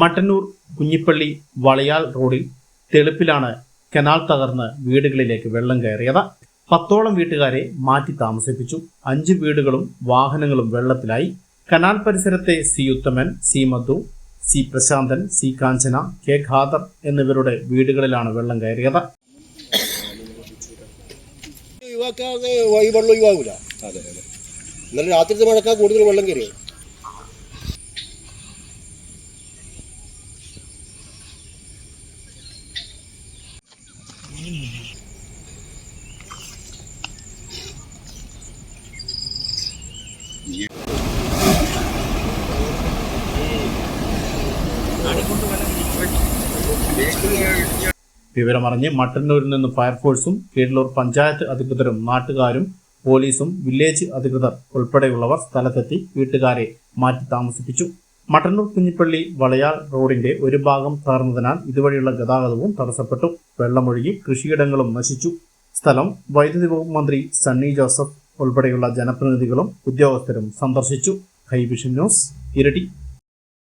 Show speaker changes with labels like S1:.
S1: മട്ടന്നൂർ കുഞ്ഞിപ്പള്ളി വളയാൽ റോഡിൽ തെളുപ്പിലാണ് കനാൽ തകർന്ന് വീടുകളിലേക്ക് വെള്ളം കയറിയത്. 10ഓളം വീട്ടുകാരെ മാറ്റി താമസിപ്പിച്ചു. 5 വീടുകളും വാഹനങ്ങളും വെള്ളത്തിലായി. കനാൽ പരിസരത്തെ സി ഉത്തമൻ, സി മധു, സി പ്രശാന്തൻ, സി കാഞ്ചന, കെ ഖാദർ എന്നിവരുടെ വീടുകളിലാണ് വെള്ളം കയറിയത്.
S2: രാത്രി മഴക്കാർ കൂടുതൽ വെള്ളം കയറിയത്.
S1: വിവരമറിഞ്ഞ് മട്ടന്നൂരിൽ നിന്ന് ഫയർഫോഴ്സും കീഴല്ലൂർ പഞ്ചായത്ത് അധികൃതരും നാട്ടുകാരും പോലീസും വില്ലേജ് അധികൃതർ ഉൾപ്പെടെയുള്ളവർ സ്ഥലത്തെത്തി വീട്ടുകാരെ മാറ്റി താമസിപ്പിച്ചു. മട്ടന്നൂർ കുഞ്ഞിപ്പള്ളി വളയാൽ റോഡിന്റെ ഒരു ഭാഗം തകർന്നതിനാൽ ഇതുവഴിയുള്ള ഗതാഗതവും തടസ്സപ്പെട്ടു. വെള്ളമൊഴുകി കൃഷിയിടങ്ങളും നശിച്ചു. സ്ഥലം വൈദ്യുതി വകുപ്പ് മന്ത്രി സണ്ണി ജോസഫ് ഉൾപ്പെടെയുള്ള ജനപ്രതിനിധികളും ഉദ്യോഗസ്ഥരും സന്ദർശിച്ചു. ഹൈവിഷൻ ന്യൂസ്, ഇരിട്ടി.